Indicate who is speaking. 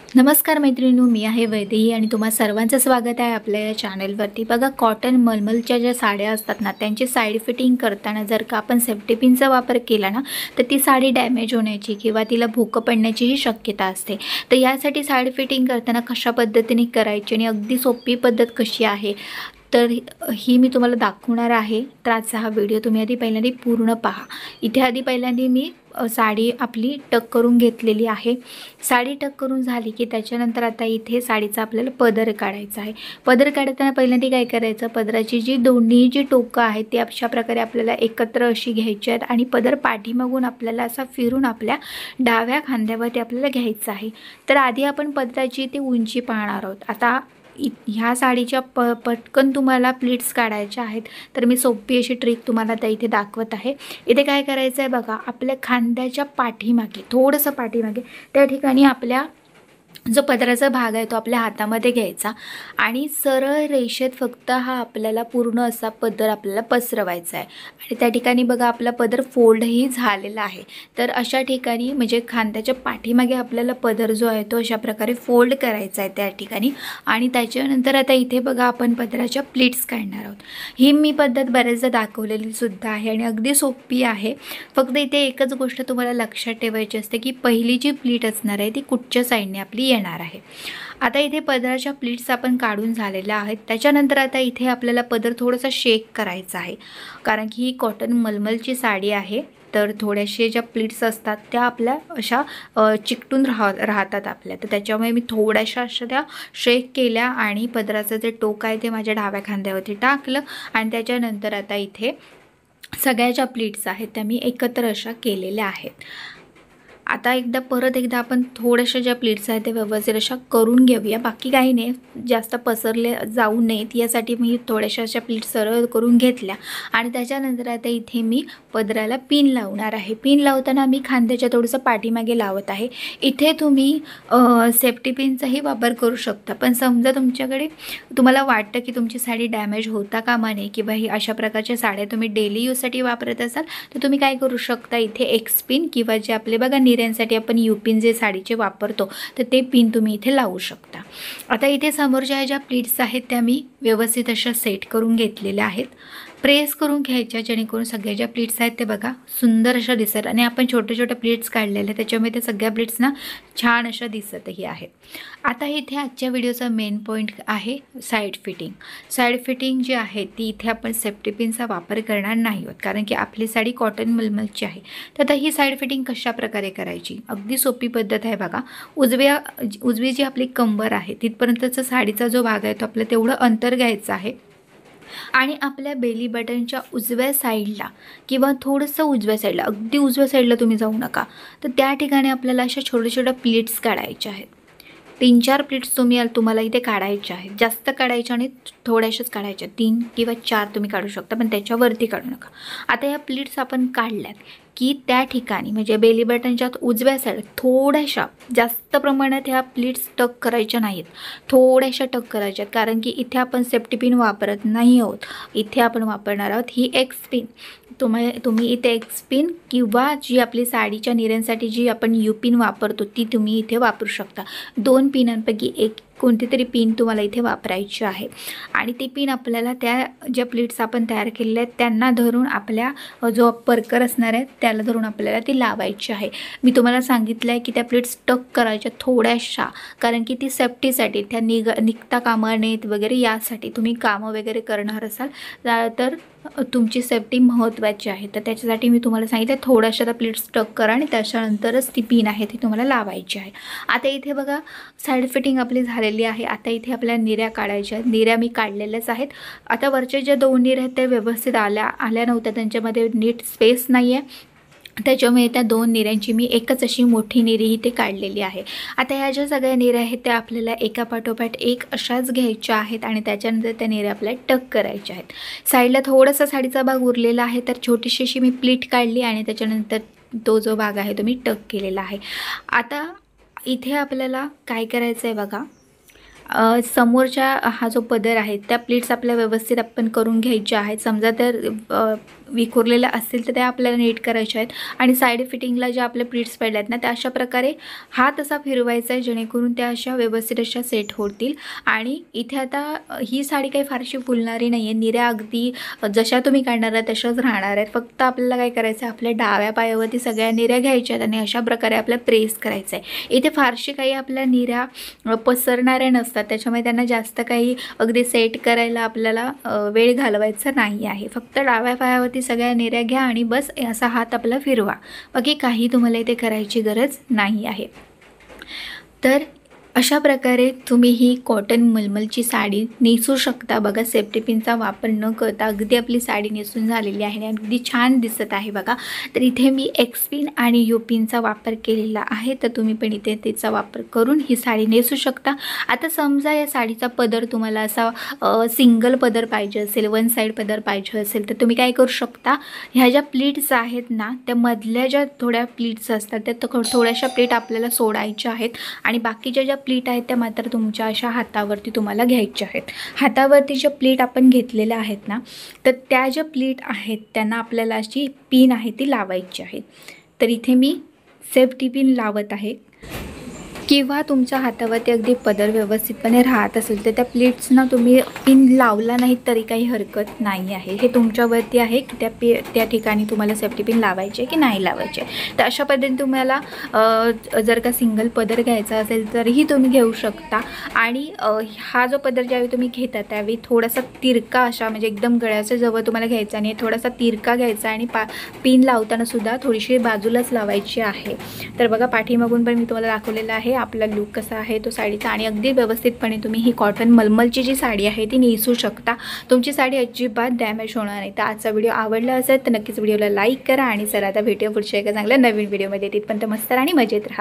Speaker 1: नमस्कार मैत्रिणींनो, मी आहे वैदेही आणि तुम्हा सर्वांचं स्वागत आहे आपल्या या चॅनलवरती। बघा, कॉटन मलमलच्या ज्या साड्या असतात ना, त्यांची साईड फिटिंग करताना जर का आपण सेफ्टी पिनचा वापर केला ना, तर ती साडी डॅमेज होण्याची किंवा तिला भोकं पडण्याचीही शक्यता असते। तर यासाठी साईड फिटिंग करताना कशा पद्धतीने करायची आणि अगदी सोपी पद्धत कशी आहे तर ही मी तुम्हाला दाखवणार आहे। तर आजचा हा व्हिडिओ तुम्ही आधी पहिल्यांदा पूर्ण पहा। इथे आधी पहिल्यांदा मी साडी आपली टक करून घेतलेली आहे। साडी टक करून झाली की त्याच्यानंतर आता इथे साडीचा आपल्याला पदर काढायचा आहे। पदर काढताना पहिल्यांदा काय करायचं, पदराची जी दोन्ही जी टोकं आहेत ती अशा प्रकारे आपल्याला एकत्र अशी घ्यायची आहेत आणि पदर पाठीमागून आपल्याला असा फिरून आपल्या डाव्या खांद्यावरती आपल्याला घ्यायचा आहे। तर आधी आपण पदराची ती उंची पाहणार आहोत। आता ह्या साडीच्या पटकन तुम्हाला प्लीट्स काढायच्या आहेत, तर मी सोपी अशी ट्रिक तुम्हाला आता इथे दाखवत आहे। इथे काय करायचं आहे बघा, आपल्या खांद्याच्या पाठीमागे थोडंसं पाठीमागे त्या ठिकाणी आपल्या जो पदराचा भाग आहे तो आपल्या हातामध्ये घ्यायचा आणि सरळ रेषेत फक्त हा आपल्याला पूर्ण असा पदर आपल्याला पसरवायचा आहे। आणि त्या ठिकाणी बघा आपला पदर फोल्डही झालेला आहे। तर अशा ठिकाणी म्हणजे खांद्याच्या पाठीमागे आपल्याला पदर जो आहे तो अशा प्रकारे फोल्ड करायचा आहे त्या ठिकाणी। आणि त्याच्यानंतर आता इथे बघा आपण पदराच्या प्लीट्स काढणार आहोत। ही मी पद्धत बरेचदा दाखवलेली सुद्धा आहे आणि अगदी सोपी आहे। फक्त इथे एकच गोष्ट तुम्हाला लक्षात ठेवायची असते की पहिली जी प्लीट असणार आहे ती कुठच्या साईडने आपली येणार आहे। आता इथे पदराच्या प्लीट्स आपण काढून झालेल्या आहेत। त्याच्यानंतर आता इथे आपल्याला पदर थोडासा शेक करायचा आहे, कारण की ही कॉटन मलमलची साडी आहे। तर थोड्याशा ज्या प्लीट्स असतात त्या आपल्या अशा चिकटून राहतात आपल्या, तर त्याच्यामुळे मी थोड्याशा अशा त्या शेक केल्या आणि पदराचं जे टोक आहे ते माझ्या डाव्या खांद्यावरती टाकलं आणि त्याच्यानंतर आता इथे सगळ्या ज्या प्लीट्स आहेत त्या मी एकत्र अशा केलेल्या आहेत। आता परत एकदा आपण थोड्याशा ज्या प्लीट्स आहेत ते व्यवस्थित अशा करून घेऊया। बाकी काही नाही, जास्त पसरले जाऊ नयेत यासाठी मी थोड्याशा अशा प्लीट्स सरळ करून घेतल्या आणि त्याच्यानंतर आता इथे मी पदराला पिन लावणार आहे। पिन लावताना मी खांद्याच्या थोडंसं पाठीमागे लावत आहे। इथे तुम्ही सेफ्टी पिनचाही वापर करू शकता, पण समजा तुम्हाला वाटतं की तुमची साडी डॅमेज होता कामा नये किंवा ही अशा प्रकारच्या साड्या तुम्ही डेली यूजसाठी वापरत असाल तर तुम्ही काय करू शकता, इथे एक्स पिन किंवा जे आपले बघा निर्यांसाठी आपण यू पिन जे साडीचे वापरतो तर ते पिन तुम्ही इथे लावू शकता। आता इथे समोरच्या ज्या प्लीट्स आहेत त्या मी व्यवस्थित अशा सेट करून घेतलेल्या आहेत। प्रेस करून घ्यायच्या जेणेकरून सगळ्या ज्या प्लीट्स आहेत ते बघा सुंदर अशा दिसत आणि आपण छोटे छोटे प्लीट्स काढलेले त्याच्यामुळे ते सगळ्या प्लीट्स ना छान अशा दिसतही आहेत। आता इथे आजच्या व्हिडिओचा मेन पॉईंट आहे साईड फिटिंग। साईड फिटिंग जी आहे ती इथे आपण सेफ्टी पिनचा वापर करणार नाही आहोत, कारण की आपली साडी कॉटन मलमलची आहे। तर आता ही साईड फिटिंग कशा प्रकारे करायची, अगदी सोपी पद्धत आहे बघा। उजवी जी आपली कंबर आहे तिथपर्यंतचा साडीचा जो भाग आहे तो आपल्याला तेवढं अंतर घ्यायचं आहे आणि आपल्या बेली बटनच्या उजव्या साईडला किंवा थोडंसं उजव्या साईडला, अगदी उजव्या साईडला तुम्ही जाऊ नका, तर त्या ठिकाणी आपल्याला अशा छोट्या छोट्या प्लीट्स काढायच्या आहेत। 3-4 प्लीट्स तुम्हाला इथे काढायच्या आहेत, जास्त काढायच्या आणि थोड्याशाच काढायच्या, 3 किंवा 4 तुम्ही काढू शकता, पण त्याच्यावरती काढू नका। आता या प्लीट्स आपण काढल्यात की त्या ठिकाणी म्हणजे बेली बटनच्या उजव्या साईड थोड्याशा जास्त प्रमाणात ह्या प्लीट्स टक करायच्या नाहीत, थोड्याशा टक करायच्या, कारण की इथे आपण सेफ्टी पिन वापरत नाही आहोत। इथे आपण वापरणार आहोत ही एक्स पिन। तुम्ही इथे एक्स पिन किंवा जी आपली साडीच्या निर्यांसाठी जी आपण यू पिन वापरतो ती तुम्ही इथे वापरू शकता। 2 पिनांपैकी एक कोणती तरी पिन तुम्हाला इथे वापरायची आहे आणि ती पिन आपल्याला त्या ज्या प्लीट्स आपण तयार केलेल्या आहेत त्यांना धरून आपल्या जो पर्कर असणार आहे त्याला धरून आपल्याला ती लावायची आहे। मी तुम्हाला सांगितलं आहे की त्या प्लीट्स टक करायच्या थोड्याशा, कारण की ती सेफ्टीसाठी त्या निघता कामा नयेत वगैरे यासाठी तुम्ही कामं वगैरे करणार असाल तर तुमची सेफ्टी महत्त्वाची आहे। तर त्याच्यासाठी मी तुम्हाला सांगितलं थोड्याशा त्या प्लीट्स टक करा आणि त्याच्यानंतरच ती पिन आहे ती तुम्हाला लावायची आहे। आता इथे बघा साईड फिटिंग आपली झालेली आहे। आता इथे आपल्या निऱ्या काढायच्या आहेत, निऱ्या मी काढलेल्याच आहेत। आता वरच्या ज्या 2 निऱ्या आहेत त्या व्यवस्थित आल्या नव्हत्या, त्यांच्यामध्ये नीट स्पेस नाही आहे, त्याच्यामुळे त्या 2 निऱ्यांची मी एकच अशी मोठी निरी इथे काढलेली आहे। आता ह्या ज्या सगळ्या निऱ्या आहेत त्या आपल्याला एका पाठोपाठ एक अशाच घ्यायच्या आहेत आणि त्याच्यानंतर त्या निऱ्या आपल्याला टक करायच्या आहेत। साईडला थोडासा साडीचा भाग उरलेला आहे तर छोटीशी अशी मी प्लीट काढली आणि त्याच्यानंतर तो जो भाग आहे तो मी टक केलेला आहे। आता इथे आपल्याला काय करायचं आहे बघा, समोरच्या हा जो पदर आहे त्या प्लीट्स आपल्या व्यवस्थित आपण करून घ्यायच्या आहेत। समजा तर विखुरलेल्या असतील तर त्या आपल्याला नीट करायच्या आहेत आणि साईड फिटिंगला ज्या आपल्या प्लीट्स पडल्या आहेत ना त्या अशा प्रकारे हात असा फिरवायचा आहे जेणेकरून त्या अशा व्यवस्थित अशा सेट होतील. आणि इथे आता ही साडी काही फारशी फुलणारी नाही आहे, निऱ्या अगदी जशा तुम्ही काढणार आहात तशाच राहणार आहेत. फक्त आपल्याला काय करायचं आहे, आपल्या डाव्या पायावरती सगळ्या निऱ्या घ्यायच्या आहेत आणि अशा प्रकारे आपल्याला प्रेस करायचं आहे. इथे फारशी काही आपल्या निऱ्या पसरणाऱ्या नसतात, त्याच्यामुळे त्यांना जास्त काही अगदी सेट करायला आपल्याला वेळ घालवायचा नाही आहे. फक्त डाव्या पायावरती सगळ्या निऱ्या घ्या आणि बस असा हात आपला फिरवा, बाकी काही तुम्हाला इथे करायची गरज नाही आहे. तर अशा प्रकारे तुम्ही ही कॉटन मलमलची साडी नेसू शकता. बघा सेफ्टी पिनचा वापर न करता अगदी आपली साडी नेसून झालेली आहे आणि अगदी छान दिसत आहे बघा. तर इथे मी एक्स पिन आणि यू पिनचा वापर केलेला आहे, तर तुम्ही पण इथे त्याचा वापर करून ही साडी नेसू शकता. आता समजा या साडीचा पदर तुम्हाला असा सिंगल पदर पाहिजे असेल, वन साईड पदर पाहिजे असेल, तर तुम्ही काय करू शकता, ह्या ज्या प्लीट्स आहेत ना त्या मधल्या ज्या थोड्या प्लीट्स असतात त्या थोड्याशा प्लीट आपल्याला सोडायच्या आहेत आणि बाकीच्या ज्या प्लीट आहेत त्या मात्र तुमच्या अशा हातावरती तुम्हाला घ्यायच्या आहेत. हातावरती ज्या प्लीट आपण घेतलेल्या आहेत ना तर त्या ज्या प्लीट आहेत त्यांना आपल्याला अशी पिन आहे ती लावायची आहे. तर इथे मी सेफ्टी पिन लावत आहे. किंवा तुमच्या हातावरती अगदी पदर व्यवस्थितपणे राहत असेल तर त्या प्लीट्सना तुम्ही पिन लावला नाही तरी काही हरकत नाही आहे. हे तुमच्यावरती आहे की त्या ठिकाणी तुम्हाला सेफ्टी पिन लावायचे की नाही लावायचे. तर अशा पद्धतीने तुम्हाला जर का सिंगल पदर घ्यायचा असेल तरीही तुम्ही घेऊ शकता. आणि हा जो पदर ज्यावेळी तुम्ही घेता त्यावेळी थोडासा तिरका अशा म्हणजे एकदम गळ्याच्या जवळ तुम्हाला घ्यायचा आणि थोडासा तिरका घ्यायचा आणि पिन लावताना सुद्धा थोडीशी बाजूलाच लावायची आहे. तर बघा पाठीमागून पण मी तुम्हाला दाखवलेलं आहे आपला लुक कसा आहे तो साडीचा. आणि अगदी व्यवस्थितपणे तुम्ही ही कॉटन मलमलची जी साडी आहे ती नेसू शकता. तुमची साडी अजिबात डॅमेज होणार नाही. तर आजचा व्हिडिओ आवडला असेल तर नक्कीच व्हिडिओला लाईक करा आणि चला आता भेटूया पुढच्या एका चांगल्या नवीन व्हिडिओमध्ये. तिथपर्यंत मस्त आणि मजेत राहा.